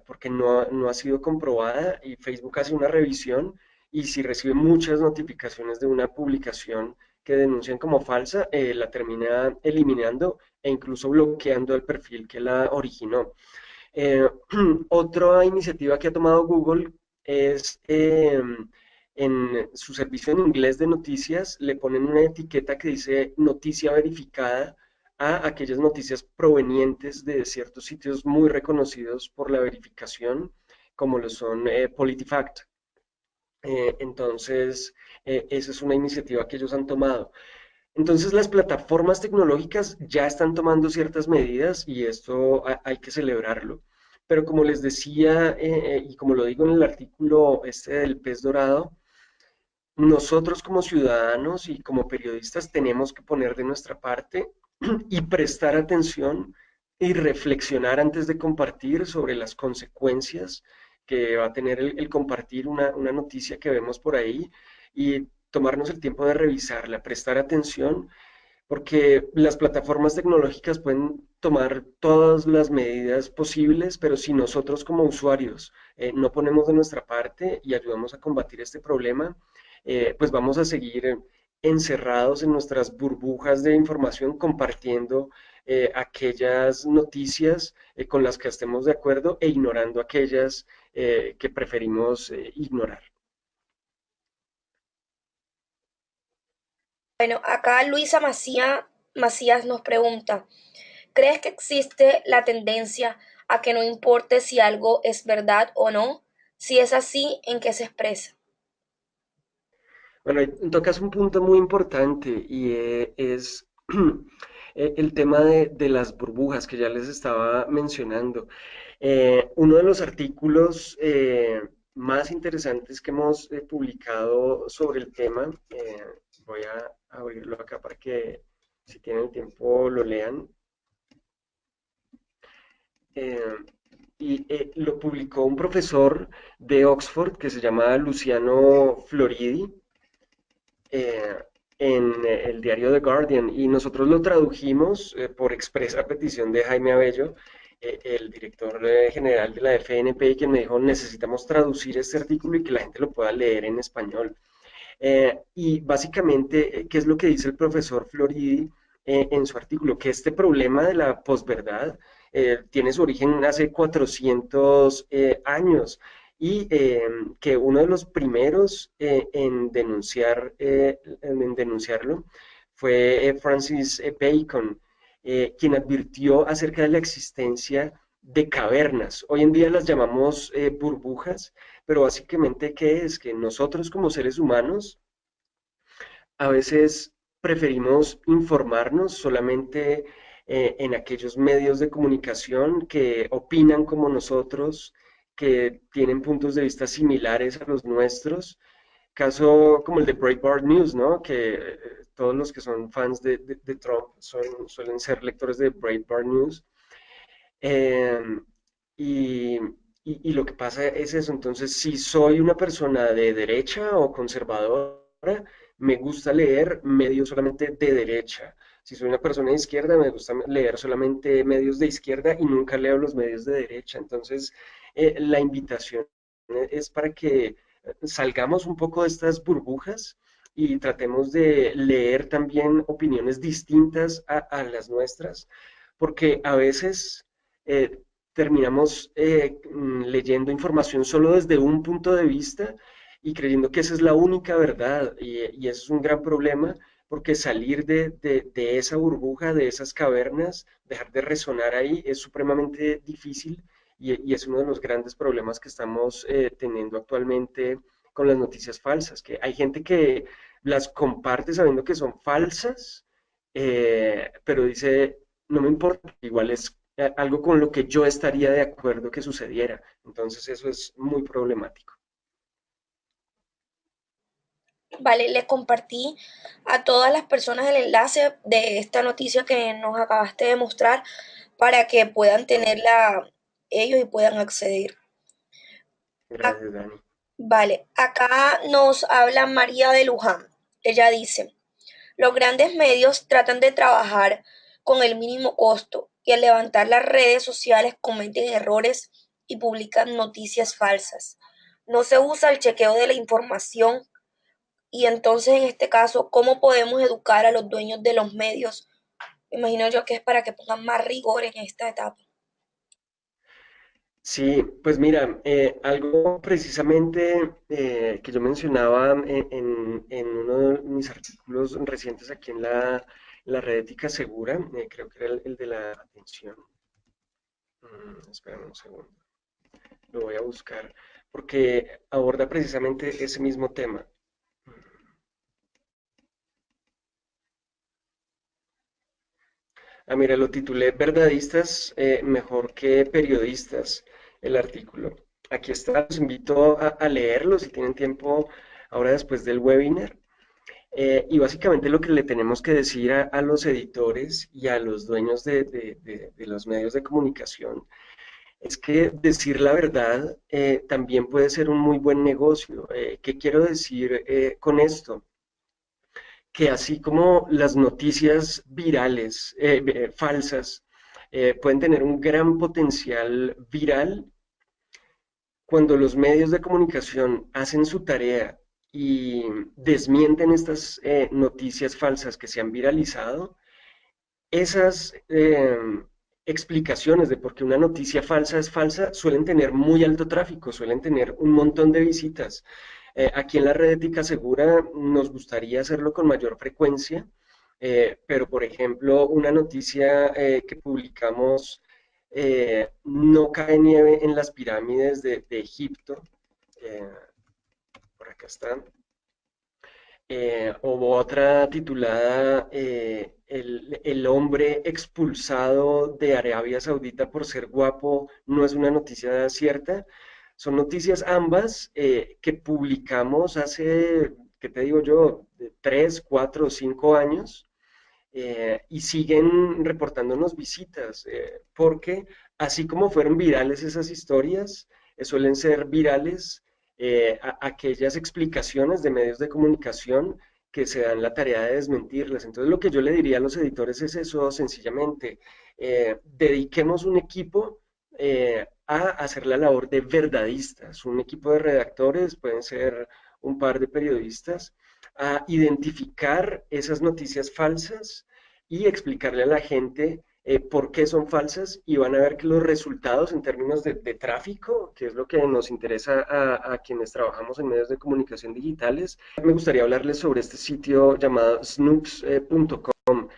porque no ha sido comprobada y Facebook hace una revisión y si recibe muchas notificaciones de una publicación que denuncian como falsa, la termina eliminando e incluso bloqueando el perfil que la originó. Eh, Otra iniciativa que ha tomado Google es en su servicio en inglés de noticias, le ponen una etiqueta que dice noticia verificada a aquellas noticias provenientes de ciertos sitios muy reconocidos por la verificación, como lo son PolitiFact. Entonces, esa es una iniciativa que ellos han tomado. Entonces las plataformas tecnológicas ya están tomando ciertas medidas y esto hay que celebrarlo. Pero como les decía, y como lo digo en el artículo este del pez dorado, nosotros como ciudadanos y como periodistas tenemos que poner de nuestra parte y prestar atención y reflexionar antes de compartir sobre las consecuencias que va a tener el compartir una noticia que vemos por ahí y tomarnos el tiempo de revisarla, prestar atención porque las plataformas tecnológicas pueden tomar todas las medidas posibles, pero si nosotros como usuarios no ponemos de nuestra parte y ayudamos a combatir este problema, pues vamos a seguir encerrados en nuestras burbujas de información compartiendo aquellas noticias con las que estemos de acuerdo e ignorando aquellas que preferimos ignorar. Bueno, acá Macías nos pregunta, ¿crees que existe la tendencia a que no importe si algo es verdad o no? Si es así, ¿en qué se expresa? Bueno, ahí tocas un punto muy importante y es el tema de las burbujas que ya les estaba mencionando. Uno de los artículos más interesantes que hemos publicado sobre el tema, voy a abrirlo acá para que si tienen tiempo lo lean, eh, lo publicó un profesor de Oxford que se llama Luciano Floridi eh, en el diario The Guardian y nosotros lo tradujimos por expresa petición de Jaime Abello, el director general de la FNP, quien me dijo necesitamos traducir este artículo y que la gente lo pueda leer en español. Y básicamente, ¿qué es lo que dice el profesor Floridi en su artículo? Que este problema de la posverdad tiene su origen hace 400 años y que uno de los primeros en denunciarlo fue Francis Bacon, quien advirtió acerca de la existencia de cavernas. Hoy en día las llamamos burbujas, pero básicamente, ¿qué es? Que nosotros como seres humanos a veces preferimos informarnos solamente en aquellos medios de comunicación que opinan como nosotros, que tienen puntos de vista similares a los nuestros. Caso como el de Breitbart News, ¿no? Que todos los que son fans de Trump suelen ser lectores de Breitbart News. Em, y, y lo que pasa es eso, entonces si soy una persona de derecha o conservadora, me gusta leer medios solamente de derecha. Si soy una persona de izquierda, me gusta leer solamente medios de izquierda y nunca leo los medios de derecha. Entonces, la invitación es para que salgamos un poco de estas burbujas y tratemos de leer también opiniones distintas a las nuestras, porque a veces terminamos leyendo información solo desde un punto de vista y creyendo que esa es la única verdad y eso es un gran problema porque salir de esa burbuja, de esas cavernas, dejar de resonar ahí es supremamente difícil y es uno de los grandes problemas que estamos teniendo actualmente con las noticias falsas, que hay gente que las comparte sabiendo que son falsas, pero dice, no me importa, igual es algo con lo que yo estaría de acuerdo que sucediera. Entonces eso es muy problemático. Vale, le compartí a todas las personas el enlace de esta noticia que nos acabaste de mostrar para que puedan tenerla ellos y puedan acceder. Ac- Gracias, Dani. vale, acá nos habla María de Luján. Ella dice, los grandes medios tratan de trabajar con el mínimo costo y al levantar las redes sociales cometen errores y publican noticias falsas. No se usa el chequeo de la información y entonces en este caso, ¿cómo podemos educar a los dueños de los medios? Me imagino yo que es para que pongan más rigor en esta etapa. Sí, pues mira, algo precisamente que yo mencionaba en uno de mis artículos recientes aquí en la red Ética Segura, creo que era el de la atención. Espérame un segundo, lo voy a buscar, porque aborda precisamente ese mismo tema. Ah, mira, lo titulé Verdadistas mejor que periodistas, el artículo. Aquí está, los invito a leerlo si tienen tiempo ahora después del webinar. Y básicamente lo que le tenemos que decir a los editores y a los dueños de los medios de comunicación es que decir la verdad también puede ser un muy buen negocio. ¿Qué quiero decir con esto? Que así como las noticias virales, falsas, pueden tener un gran potencial viral, cuando los medios de comunicación hacen su tarea y desmienten estas noticias falsas que se han viralizado, esas explicaciones de por qué una noticia falsa es falsa suelen tener muy alto tráfico, suelen tener un montón de visitas. Aquí en la red ética segura nos gustaría hacerlo con mayor frecuencia, pero por ejemplo, una noticia que publicamos, no cae nieve en las pirámides de Egipto, eh, por acá está, hubo otra titulada el hombre expulsado de Arabia Saudita por ser guapo no es una noticia cierta. Son noticias ambas que publicamos hace, ¿qué te digo yo?, de 3, 4, 5 años, y siguen reportándonos visitas, porque así como fueron virales esas historias, suelen ser virales aquellas explicaciones de medios de comunicación que se dan la tarea de desmentirlas. Entonces lo que yo le diría a los editores es eso, sencillamente, dediquemos un equipo a hacer la labor de verdadistas, un equipo de redactores, pueden ser un par de periodistas, a identificar esas noticias falsas y explicarle a la gente por qué son falsas, y van a ver que los resultados en términos de tráfico, que es lo que nos interesa a quienes trabajamos en medios de comunicación digitales. Me gustaría hablarles sobre este sitio llamado snoops.com.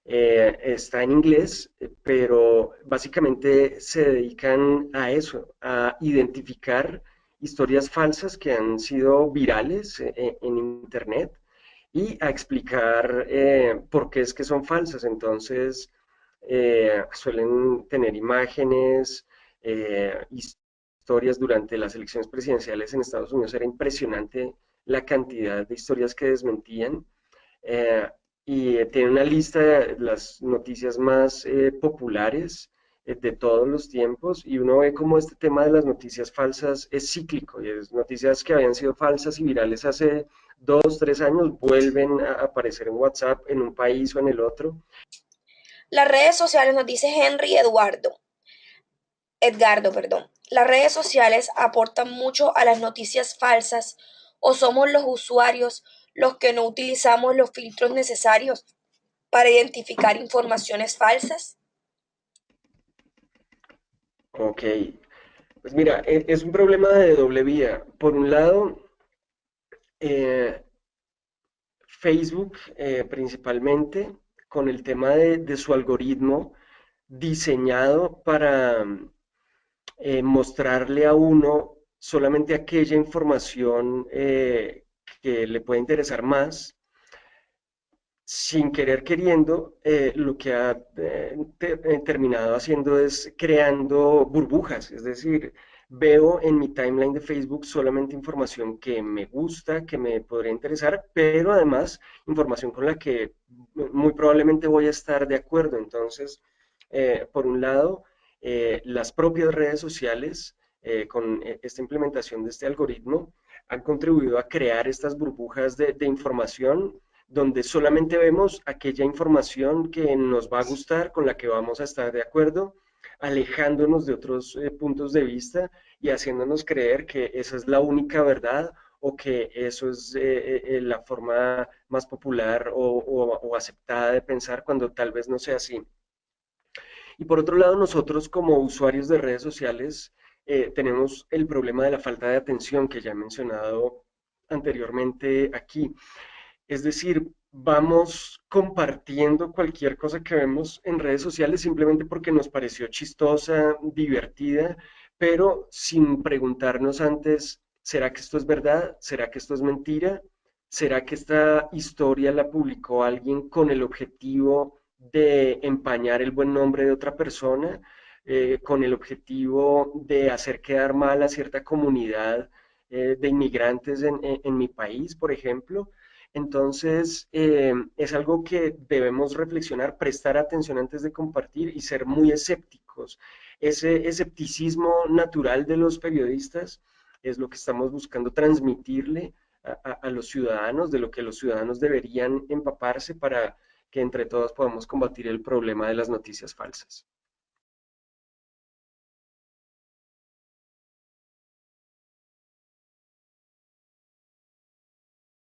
Está en inglés, pero básicamente se dedican a eso, a identificar historias falsas que han sido virales en Internet y a explicar por qué es que son falsas. Entonces, suelen tener imágenes, historias durante las elecciones presidenciales en Estados Unidos. Era impresionante la cantidad de historias que desmentían. eh, y tiene una lista de las noticias más populares de todos los tiempos, y uno ve cómo este tema de las noticias falsas es cíclico, y es noticias que habían sido falsas y virales hace 2, 3 años vuelven a aparecer en WhatsApp en un país o en el otro. Las redes sociales, nos dice Edgardo, perdón. Las redes sociales aportan mucho a las noticias falsas o somos los usuarios los que no utilizamos los filtros necesarios para identificar informaciones falsas. Ok, pues mira, es un problema de doble vía. Por un lado, eh, Facebook principalmente, con el tema de su algoritmo diseñado para mostrarle a uno solamente aquella información que le puede interesar más, sin querer queriendo, lo que ha terminado haciendo es creando burbujas, es decir, veo en mi timeline de Facebook solamente información que me gusta, que me podría interesar, pero además información con la que muy probablemente voy a estar de acuerdo. Entonces, por un lado, las propias redes sociales con esta implementación de este algoritmo, han contribuido a crear estas burbujas de información donde solamente vemos aquella información que nos va a gustar, con la que vamos a estar de acuerdo, alejándonos de otros puntos de vista y haciéndonos creer que esa es la única verdad o que eso es la forma más popular o aceptada de pensar cuando tal vez no sea así. Y por otro lado, nosotros como usuarios de redes sociales tenemos el problema de la falta de atención que ya he mencionado anteriormente aquí. Es decir, vamos compartiendo cualquier cosa que vemos en redes sociales simplemente porque nos pareció chistosa, divertida, pero sin preguntarnos antes, ¿será que esto es verdad? ¿Será que esto es mentira? ¿Será que esta historia la publicó alguien con el objetivo de empañar el buen nombre de otra persona? Con el objetivo de hacer quedar mal a cierta comunidad de inmigrantes en mi país, por ejemplo. Entonces, es algo que debemos reflexionar, prestar atención antes de compartir y ser muy escépticos. Ese escepticismo natural de los periodistas es lo que estamos buscando transmitirle a los ciudadanos, de lo que los ciudadanos deberían empaparse para que entre todos podamos combatir el problema de las noticias falsas.